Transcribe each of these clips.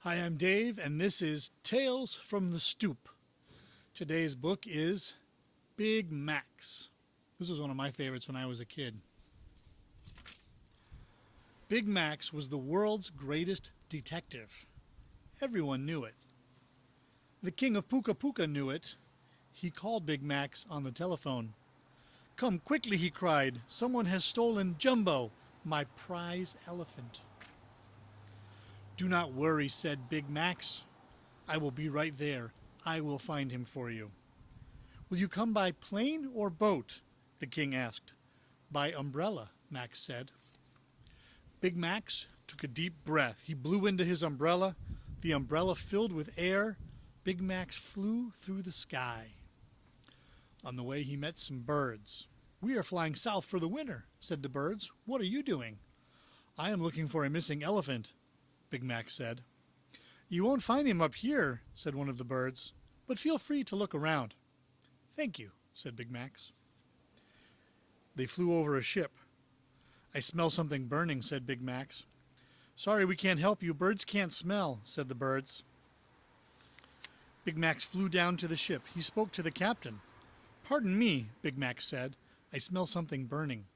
Hi, I'm Dave, and this is Tales from the Stoop. Today's book is Big Max. This was one of my favorites when I was a kid. Big Max was the world's greatest detective. Everyone knew it. The king of Puka Puka knew it. He called Big Max on the telephone. "Come quickly," he cried. "Someone has stolen Jumbo, my prize elephant." "Do not worry," said Big Max. "I will be right there. I will find him for you." "Will you come by plane or boat?" the king asked. "By umbrella," Max said. Big Max took a deep breath. He blew into his umbrella. The umbrella filled with air. Big Max flew through the sky. On the way, he met some birds. "We are flying south for the winter," said the birds. "What are you doing?" "I am looking for a missing elephant," Big Max said. "You won't find him up here," said one of the birds, "but feel free to look around." "Thank you," said Big Max. They flew over a ship. "I smell something burning," said Big Max. "Sorry, we can't help you. Birds can't smell," said the birds. Big Max flew down to the ship. He spoke to the captain. "Pardon me," Big Max said. "I smell something burning."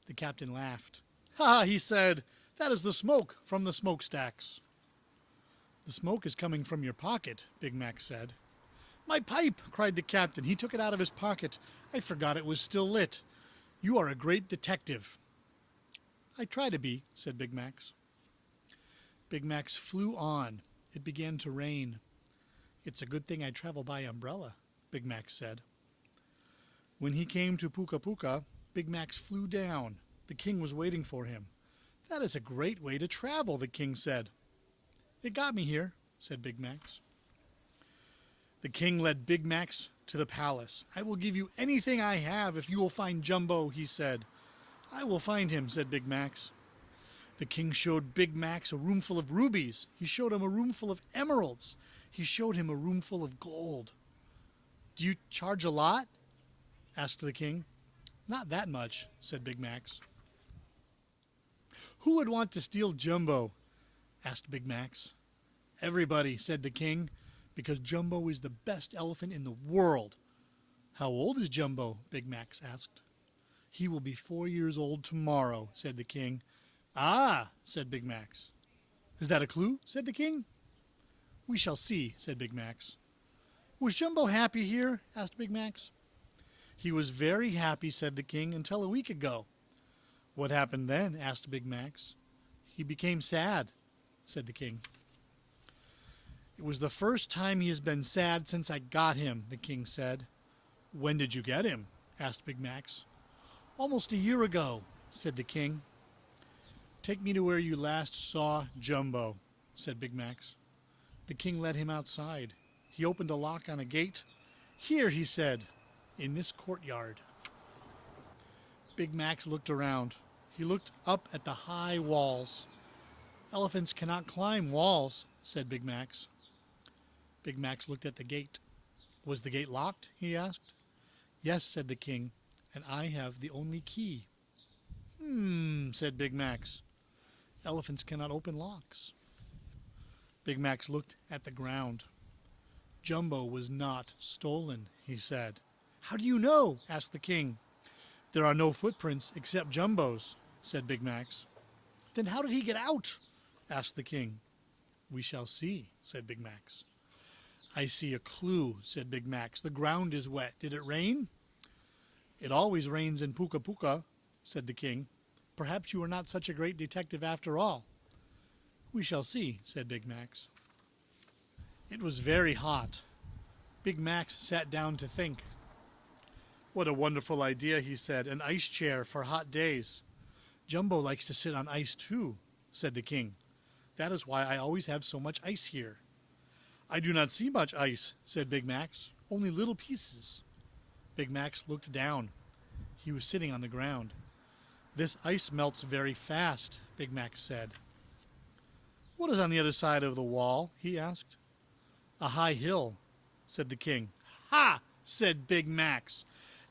The captain laughed. "Ha!" he said. "That is the smoke from the smokestacks." "The smoke is coming from your pocket," Big Max said. "My pipe!" cried the captain. He took it out of his pocket. "I forgot it was still lit. You are a great detective." "I try to be," said Big Max. Big Max flew on. It began to rain. "It's a good thing I travel by umbrella," Big Max said. When he came to Puka Puka, Big Max flew down. The king was waiting for him. "That is a great way to travel," the king said. "It got me here," said Big Max. The king led Big Max to the palace. "I will give you anything I have if you will find Jumbo," he said. "I will find him," said Big Max. The king showed Big Max a room full of rubies. He showed him a room full of emeralds. He showed him a room full of gold. "Do you charge a lot?" asked the king. "Not that much," said Big Max. "Who would want to steal Jumbo?" asked Big Max. "Everybody," said the king, "because Jumbo is the best elephant in the world." "How old is Jumbo?" Big Max asked. "He will be 4 years old tomorrow," said the king. "Ah," said Big Max. "Is that a clue?" said the king. "We shall see," said Big Max. "Was Jumbo happy here?" asked Big Max. "He was very happy," said the king, "until a week ago." "What happened then?" asked Big Max. "He became sad," said the king. "It was the first time he has been sad since I got him," the king said. "When did you get him?" asked Big Max. "Almost a year ago," said the king. "Take me to where you last saw Jumbo," said Big Max. The king led him outside. He opened a lock on a gate. "Here," he said, "in this courtyard." Big Max looked around. He looked up at the high walls. "Elephants cannot climb walls," said Big Max. Big Max looked at the gate. "Was the gate locked?" he asked. "Yes," said the king, "and I have the only key." Said Big Max. "Elephants cannot open locks." Big Max looked at the ground. "Jumbo was not stolen," he said. "How do you know?" asked the king. "There are no footprints except Jumbo's," said Big Max. "Then how did he get out?" asked the king. "We shall see," said Big Max. "I see a clue," said Big Max. "The ground is wet. Did it rain?" "It always rains in Puka Puka," said the king. "Perhaps you are not such a great detective after all." "We shall see," said Big Max. It was very hot. Big Max sat down to think. "What a wonderful idea," he said, "an ice chair for hot days." "Jumbo likes to sit on ice too," said the king. "That is why I always have so much ice here." "I do not see much ice," said Big Max, "only little pieces." Big Max looked down. He was sitting on the ground. "This ice melts very fast," Big Max said. "What is on the other side of the wall?" he asked. "A high hill," said the king. "Ha!" said Big Max.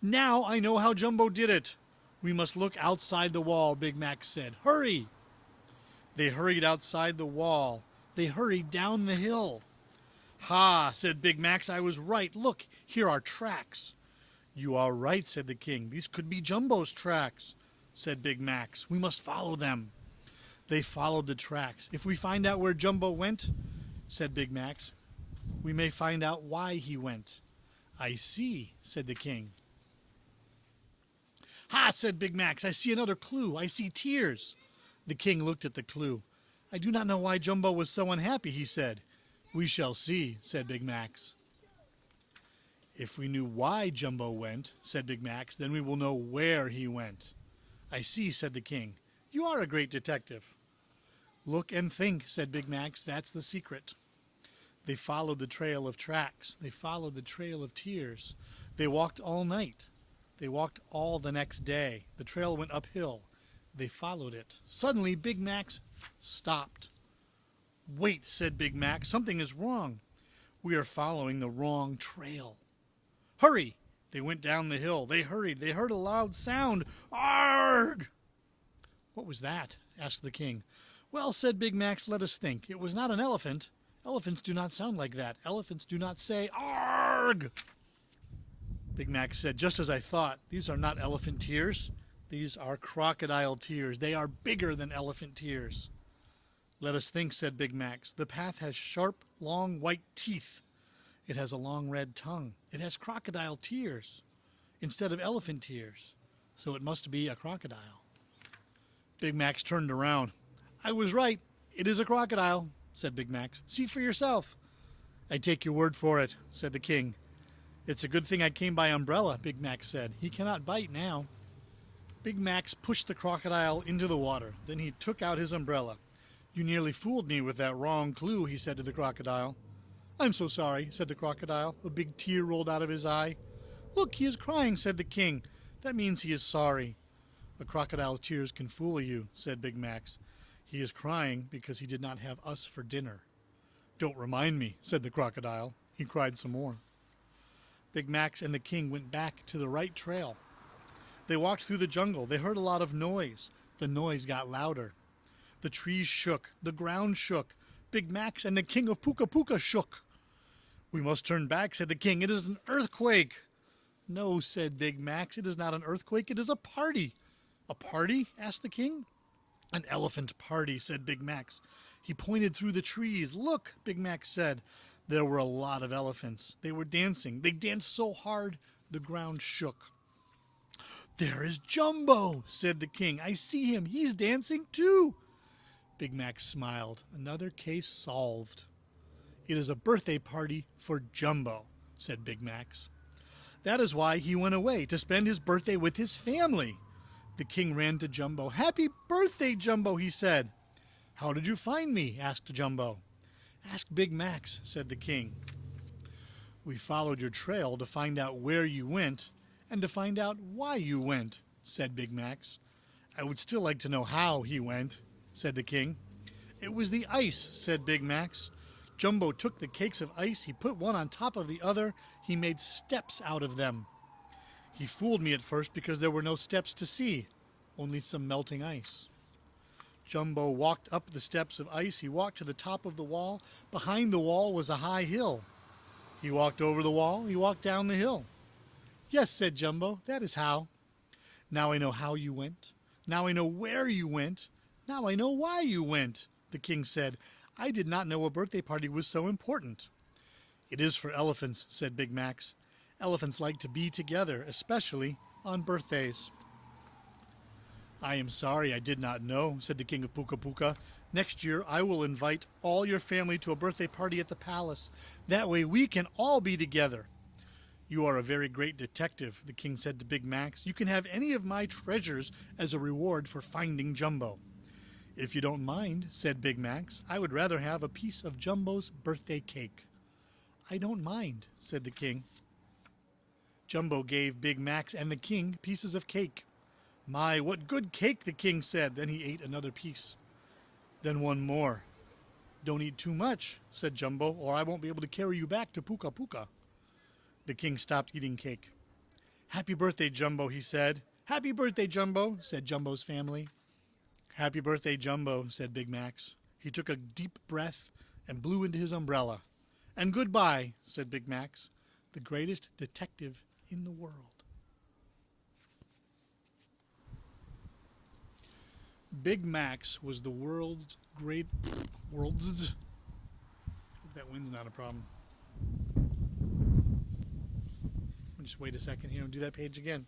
"Now I know how Jumbo did it." "We must look outside the wall," Big Max said. "Hurry!" They hurried outside the wall. They hurried down the hill. "Ha," said Big Max, "I was right. Look, here are tracks." "You are right," said the king. "These could be Jumbo's tracks," said Big Max. "We must follow them." They followed the tracks. "If we find out where Jumbo went," said Big Max, "we may find out why he went." "I see," said the king. "Ha," said Big Max, "I see another clue. I see tears." The king looked at the clue. "I do not know why Jumbo was so unhappy," he said. "We shall see," said Big Max. "If we knew why Jumbo went," said Big Max, "then we will know where he went." "I see," said the king. "You are a great detective." "Look and think," said Big Max. "That's the secret." They followed the trail of tracks. They followed the trail of tears. They walked all night. They walked all the next day. The trail went uphill. They followed it. Suddenly, Big Max stopped. "Wait," said Big Mac. "Something is wrong. We are following the wrong trail." "Hurry!" They went down the hill. They hurried. They heard a loud sound. "Arg!" "What was that?" asked the king. "Well," said Big Max, "let us think. It was not an elephant. Elephants do not sound like that. Elephants do not say, 'Arg!'" Big Max said, "Just as I thought. These are not elephant tears. These are crocodile tears. They are bigger than elephant tears." "Let us think," said Big Max. "The path has sharp, long, white teeth. It has a long red tongue. It has crocodile tears instead of elephant tears. So it must be a crocodile." Big Max turned around. "I was right. It is a crocodile," said Big Max. "See for yourself." "I take your word for it," said the king. "It's a good thing I came by umbrella," Big Max said. "He cannot bite now." Big Max pushed the crocodile into the water. Then he took out his umbrella. "You nearly fooled me with that wrong clue," he said to the crocodile. "I'm so sorry," said the crocodile. A big tear rolled out of his eye. "Look, he is crying," said the king. "That means he is sorry." "A crocodile's tears can fool you," said Big Max. "He is crying because he did not have us for dinner." "Don't remind me," said the crocodile. He cried some more. Big Max and the king went back to the right trail. They walked through the jungle. They heard a lot of noise. The noise got louder. The trees shook. The ground shook. Big Max and the king of Puka Puka shook. "We must turn back," said the king. "It is an earthquake." "No," said Big Max. "It is not an earthquake. It is a party." "A party?" asked the king. "An elephant party," said Big Max. He pointed through the trees. "Look," Big Max said. There were a lot of elephants. They were dancing. They danced so hard the ground shook. "There is Jumbo," said the king. "I see him. He's dancing too." Big Max smiled. "Another case solved." "It is a birthday party for Jumbo," said Big Max. "That is why he went away, to spend his birthday with his family." The king ran to Jumbo. "Happy birthday, Jumbo," he said. "How did you find me?" asked Jumbo. "Ask Big Max," said the king. "We followed your trail to find out where you went and to find out why you went," said Big Max. "I would still like to know how he went," said the king. "It was the ice," said Big Max. "Jumbo took the cakes of ice. He put one on top of the other. He made steps out of them. He fooled me at first because there were no steps to see, only some melting ice. Jumbo walked up the steps of ice. He walked to the top of the wall. Behind the wall was a high hill. He walked over the wall. He walked down the hill." "Yes," said Jumbo, "that is how." "Now I know how you went. Now I know where you went. Now I know why you went," the king said. "I did not know a birthday party was so important." "It is for elephants," said Big Max. "Elephants like to be together, especially on birthdays." "I am sorry I did not know," said the king of Puka Puka. "Next year I will invite all your family to a birthday party at the palace. That way we can all be together." "You are a very great detective," the king said to Big Max. "You can have any of my treasures as a reward for finding Jumbo." "If you don't mind," said Big Max, "I would rather have a piece of Jumbo's birthday cake." "I don't mind," said the king. Jumbo gave Big Max and the king pieces of cake. "My, what good cake," the king said. Then he ate another piece. Then one more. "Don't eat too much," said Jumbo, "or I won't be able to carry you back to Puka Puka." The king stopped eating cake. "Happy birthday, Jumbo," he said. "Happy birthday, Jumbo," said Jumbo's family. "Happy birthday, Jumbo," said Big Max. He took a deep breath and blew into his umbrella. "And goodbye," said Big Max, the greatest detective in the world. Big Max was the world's great... World's... Hope that wind's not a problem. Just wait a second here and do that page again.